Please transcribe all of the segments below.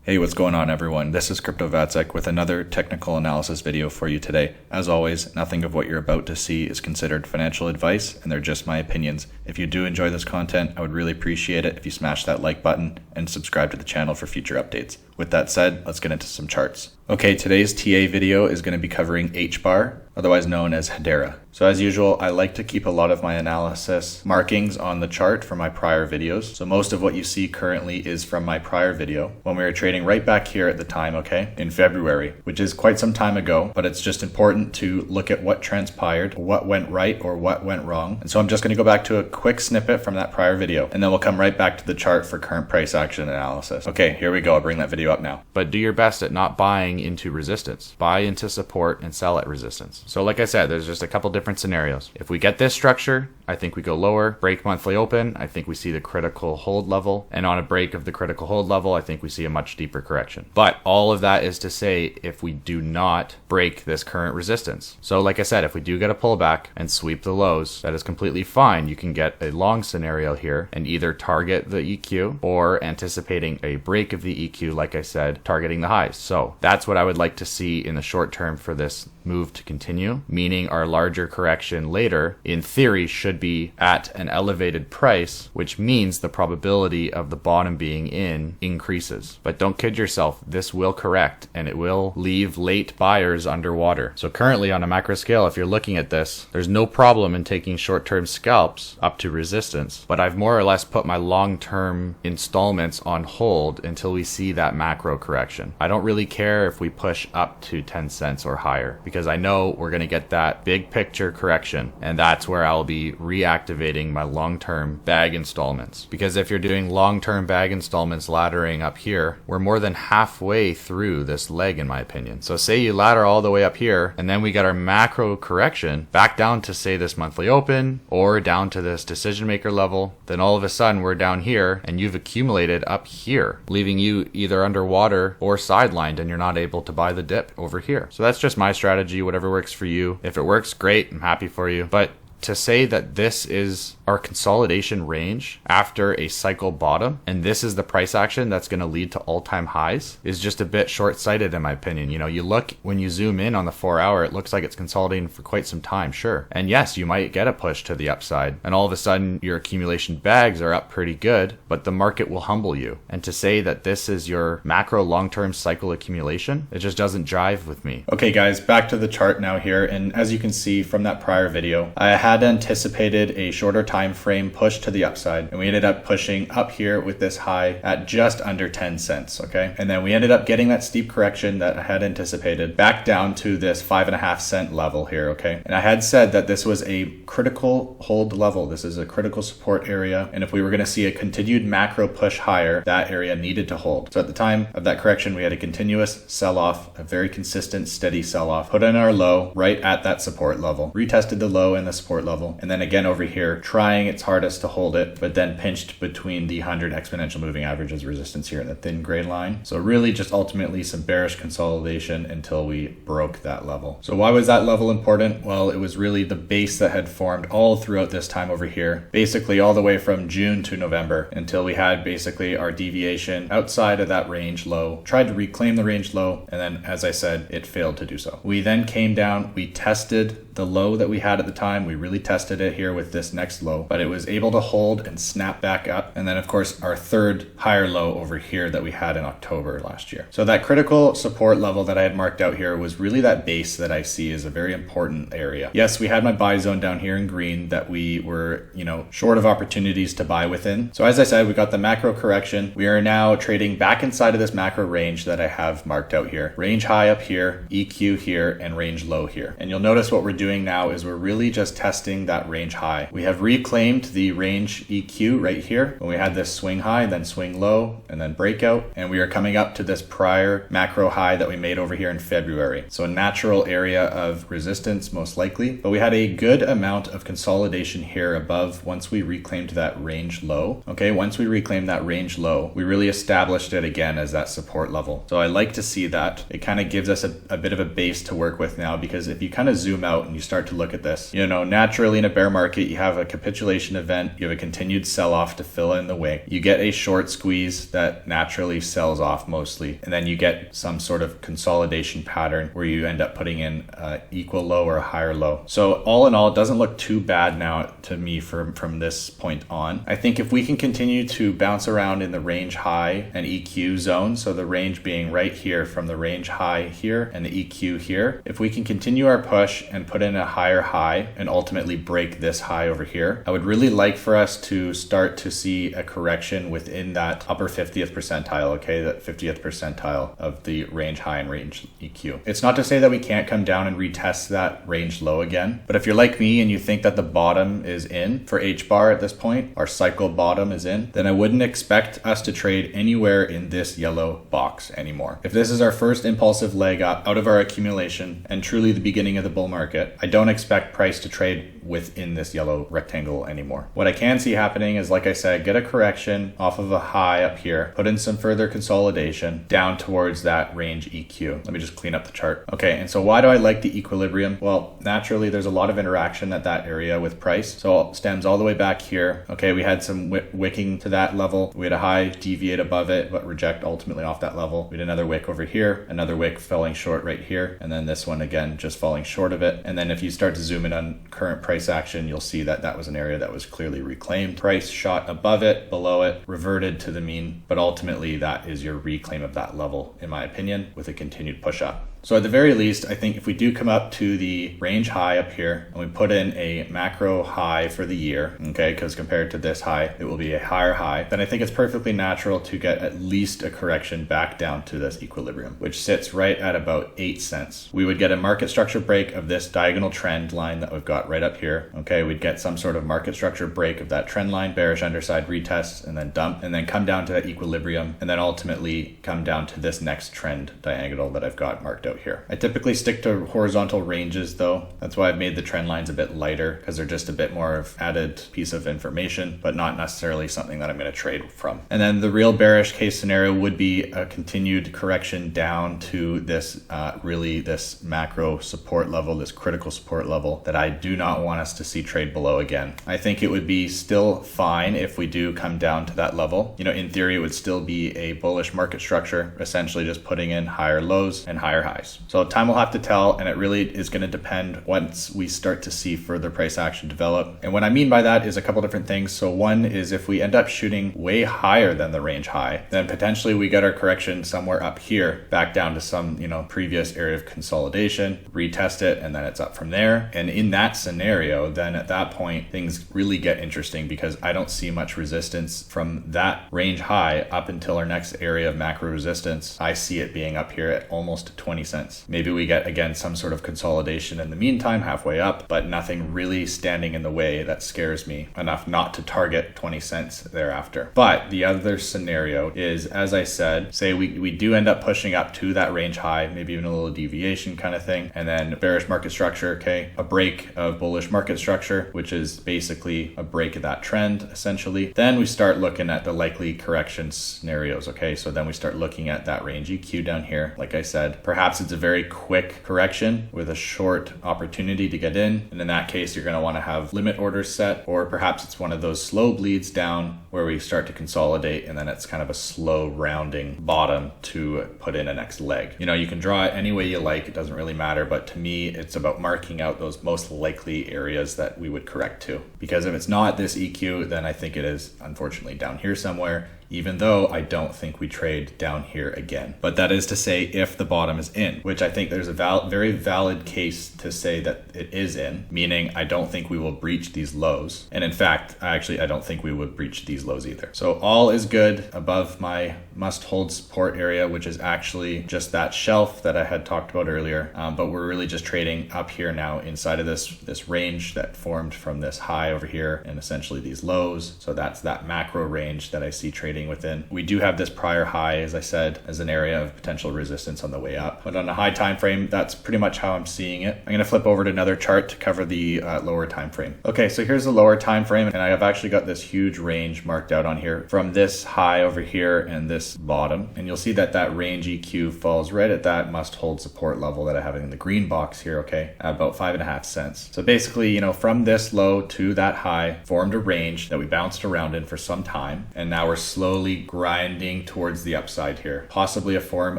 Hey, what's going on everyone? This is CryptoVatsik with another technical analysis video for you today. As always, nothing of what you're about to see is considered financial advice, and they're just my opinions. If you do enjoy this content, I would really appreciate it if you smash that like button and subscribe to the channel for future updates. With that said, let's get into some charts. Okay, today's TA video is going to be covering HBAR, otherwise known as Hedera. So as usual, I like to keep a lot of my analysis markings on the chart from my prior videos. So most of what you see currently is from my prior video when we were trading right back here at the time, okay, in February, which is quite some time ago, but it's just important to look at what transpired, what went right or what went wrong. And so I'm just going to go back to a quick snippet from that prior video, and then we'll come right back to the chart for current price action analysis. Okay, here we go. I'll bring that video up now. But do your best at not buying into resistance. Buy into support and sell at resistance. So like I said, there's just a couple different scenarios. If we get this structure, I think we go lower. Break monthly open, I think we see the critical hold level. And on a break of the critical hold level, I think we see a much deeper correction. But all of that is to say if we do not break this current resistance. So like I said, if we do get a pullback and sweep the lows, that is completely fine. You can get a long scenario here and either target the EQ or anticipating a break of the EQ, like I said, targeting the highs. So that's what I would like to see in the short term for this move to continue, meaning our larger correction later, in theory, should be at an elevated price, which means the probability of the bottom being in increases. But don't kid yourself, this will correct and it will leave late buyers underwater. So currently on a macro scale, if you're looking at this, there's no problem in taking short-term scalps up to resistance, but I've more or less put my long-term installments on hold until we see that macro correction. I don't really care if we push up to 10 cents or higher, because I know we're going to get that big picture correction, and that's where I'll be reactivating my long-term bag installments. Because if you're doing long-term bag installments laddering up here, we're more than halfway through this leg in my opinion. So say you ladder all the way up here, and then we get our macro correction back down to say this monthly open or down to this decision maker level, then all of a sudden we're down here and you've accumulated up here, leaving you either underwater or sidelined, and you're not able to buy the dip over here. So that's just my strategy. Whatever works for you. If it works, great. I'm happy for you. But to say that this is our consolidation range after a cycle bottom and this is the price action that's going to lead to all-time highs is just a bit short-sighted in my opinion. You know, you look, when you zoom in on the 4 hour, it looks like it's consolidating for quite some time, sure. And yes, you might get a push to the upside and all of a sudden your accumulation bags are up pretty good, but the market will humble you. And to say that this is your macro long-term cycle accumulation, it just doesn't jive with me. Okay guys, back to the chart now here, and as you can see from that prior video, I had anticipated a shorter time frame push to the upside, and we ended up pushing up here with this high at just under 10 cents, okay? And then we ended up getting that steep correction that I had anticipated back down to this 5.5 cent level here, okay? And I had said that this was a critical hold level. This is a critical support area, and if we were going to see a continued macro push higher, that area needed to hold. So at the time of that correction, we had a continuous sell-off, a very consistent, steady sell-off, put in our low right at that support level, retested the low and the support level, and then again over here trying its hardest to hold it, but then pinched between the 100 exponential moving averages resistance here in the thin gray line. So really just ultimately some bearish consolidation until we broke that level. So why was that level important? Well, it was really the base that had formed all throughout this time over here, basically all the way from June to November, until we had basically our deviation outside of that range low, tried to reclaim the range low, and then as I said, it failed to do so. We then came down, we tested the low that we had at the time. We really tested it here with this next low, but it was able to hold and snap back up. And then of course our third higher low over here that we had in October last year. So that critical support level that I had marked out here was really that base that I see as a very important area. Yes, we had my buy zone down here in green that we were, you know, short of opportunities to buy within. So as I said, we got the macro correction. We are now trading back inside of this macro range that I have marked out here. Range high up here, EQ here, and range low here. And you'll notice what we're doing now is we're really just testing that range high. We have reclaimed the range EQ right here when we had this swing high, then swing low, and then breakout. And we are coming up to this prior macro high that we made over here in February. So a natural area of resistance most likely, but we had a good amount of consolidation here above once we reclaimed that range low. Okay, once we reclaimed that range low, we really established it again as that support level. So I like to see that. It kind of gives us a bit of a base to work with now, because if you kind of zoom out and you start to look at this, you know, now naturally in a bear market, you have a capitulation event, you have a continued sell-off to fill in the wick, you get a short squeeze that naturally sells off mostly, and then you get some sort of consolidation pattern where you end up putting in equal low or a higher low. So all in all, it doesn't look too bad now to me from this point on. I think if we can continue to bounce around in the range high and EQ zone, so the range being right here from the range high here and the EQ here, if we can continue our push and put in a higher high and ultimately break this high over here, I would really like for us to start to see a correction within that upper 50th percentile, okay, that 50th percentile of the range high and range EQ. It's not to say that we can't come down and retest that range low again, but if you're like me and you think that the bottom is in for HBAR at this point, our cycle bottom is in, then I wouldn't expect us to trade anywhere in this yellow box anymore. If this is our first impulsive leg up out of our accumulation and truly the beginning of the bull market, I don't expect price to trade within this yellow rectangle anymore. What I can see happening is, like I said, get a correction off of a high up here, put in some further consolidation down towards that range EQ. Let me just clean up the chart. Okay, and so why do I like the equilibrium? Well, naturally there's a lot of interaction at that area with price. So it stems all the way back here. Okay, we had some wicking to that level. We had a high deviate above it, but reject ultimately off that level. We had another wick over here, another wick falling short right here, and then this one again just falling short of it. And then if you start to zoom in on current price action, you'll see that that was an area that was clearly reclaimed. Price shot above it, below it, reverted to the mean, but ultimately that is your reclaim of that level, in my opinion, with a continued push up. So at the very least, I think if we do come up to the range high up here and we put in a macro high for the year, okay, because compared to this high, it will be a higher high, then I think it's perfectly natural to get at least a correction back down to this equilibrium, which sits right at about 8 cents. We would get a market structure break of this diagonal trend line that we've got right up here. Okay, we'd get some sort of market structure break of that trend line, bearish underside retest, and then dump, and then come down to that equilibrium, and then ultimately come down to this next trend diagonal that I've got marked out here. I typically stick to horizontal ranges though. That's why I've made the trend lines a bit lighter, because they're just a bit more of added piece of information, but not necessarily something that I'm going to trade from. And then the real bearish case scenario would be a continued correction down to this this macro support level, this critical support level that I do not want us to see trade below again. I think it would be still fine if we do come down to that level. You know, in theory, it would still be a bullish market structure, essentially just putting in higher lows and higher highs. So time will have to tell, and it really is going to depend once we start to see further price action develop. And what I mean by that is a couple different things. So one is if we end up shooting way higher than the range high, then potentially we get our correction somewhere up here, back down to some, previous area of consolidation, retest it, and then it's up from there. And in that scenario, then at that point, things really get interesting because I don't see much resistance from that range high up until our next area of macro resistance. I see it being up here at almost 20 cents. Maybe we get, again, some sort of consolidation in the meantime, halfway up, but nothing really standing in the way that scares me enough not to target 20 cents thereafter. But the other scenario is, as I said, say we do end up pushing up to that range high, maybe even a little deviation kind of thing, and then bearish market structure, okay, a break of bullish market structure, which is basically a break of that trend, essentially. Then we start looking at the likely correction scenarios, okay? So then we start looking at that range EQ down here. Like I said, perhaps it's a very quick correction with a short opportunity to get in. And in that case, you're going to want to have limit orders set, or perhaps it's one of those slow bleeds down where we start to consolidate and then it's kind of a slow rounding bottom to put in a next leg. You can draw it any way you like. It doesn't really matter. But to me, it's about marking out those most likely areas that we would correct to. Because if it's not this EQ, then I think it is unfortunately down here somewhere, even though I don't think we trade down here again. But that is to say if the bottom is in, which I think there's a very valid case to say that it is in, meaning I don't think we will breach these lows. And in fact, I don't think we would breach these lows either. So all is good above my must hold support area, which is actually just that shelf that I had talked about earlier. But we're really just trading up here now inside of this range that formed from this high over here and essentially these lows. So that's that macro range that I see trading within. We do have this prior high, as I said, as an area of potential resistance on the way up. But on a high time frame, that's pretty much how I'm seeing it. I'm going to flip over to another chart to cover the lower time frame. Okay, so here's the lower time frame, and I have actually got this huge range marked out on here from this high over here and this this bottom, and you'll see that that range EQ falls right at that must hold support level that I have in the green box here, okay, at about 5.5 cents. So basically, you know, from this low to that high formed a range that we bounced around in for some time, and now we're slowly grinding towards the upside here, possibly a form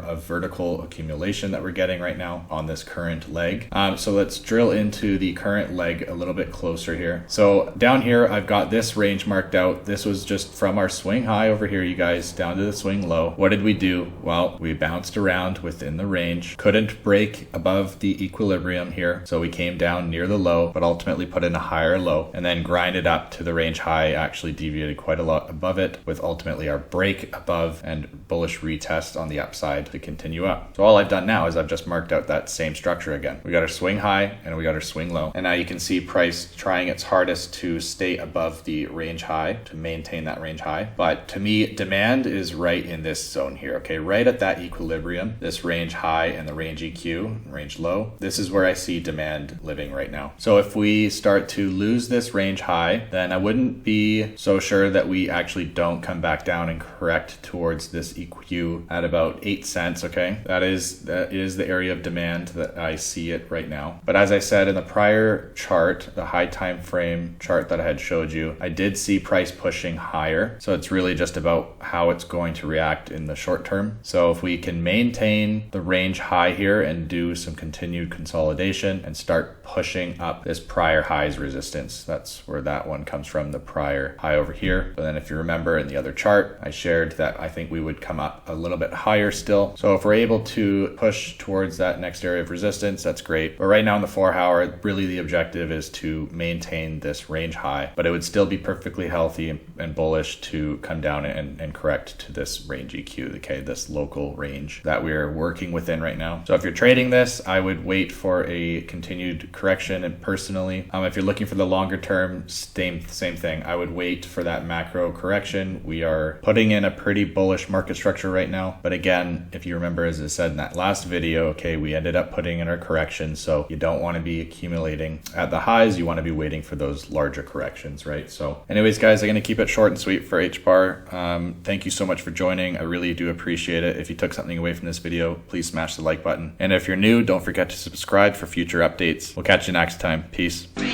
of vertical accumulation that we're getting right now on this current leg. So let's drill into the current leg a little bit closer here. So down here, I've got this range marked out. This was just from our swing high over here, you guys, down to the swing low. What did we do? Well, we bounced around within the range, couldn't break above the equilibrium here, so we came down near the low, but ultimately put in a higher low and then grinded up to the range high, actually deviated quite a lot above it, with ultimately our break above and bullish retest on the upside to continue up. So all I've done now is I've just marked out that same structure again. We got our swing high and we got our swing low, and now you can see price trying its hardest to stay above the range high, to maintain that range high. But to me, demand is right in this zone here, okay, right at that equilibrium, this range high and the range EQ, range low. This is where I see demand living right now. So if we start to lose this range high, then I wouldn't be so sure that we actually don't come back down and correct towards this EQ at about 8 cents, okay? That is the area of demand that I see it right now. But as I said in the prior chart, the high time frame chart that I had showed you, I did see price pushing higher. So it's really just about how it's going to react in the short term. So if we can maintain the range high here and do some continued consolidation and start pushing up this prior highs resistance, that's where that one comes from, the prior high over here. But then if you remember in the other chart, I shared that I think we would come up a little bit higher still. So if we're able to push towards that next area of resistance, that's great. But right now in the 4 hour, really the objective is to maintain this range high, but it would still be perfectly healthy and bullish to come down and correct to this range EQ, okay, this local range that we're working within right now. So if you're trading this, I would wait for a continued correction. And personally, if you're looking for the longer term, same thing. I would wait for that macro correction. We are putting in a pretty bullish market structure right now. But again, if you remember, as I said in that last video, okay, we ended up putting in our correction. So you don't want to be accumulating at the highs. You want to be waiting for those larger corrections, right? So anyways, guys, I'm going to keep it short and sweet for HBAR. Thank you so much for joining. I really do appreciate it. If you took something away from this video, please smash the like button. And if you're new, don't forget to subscribe for future updates. We'll catch you next time. Peace.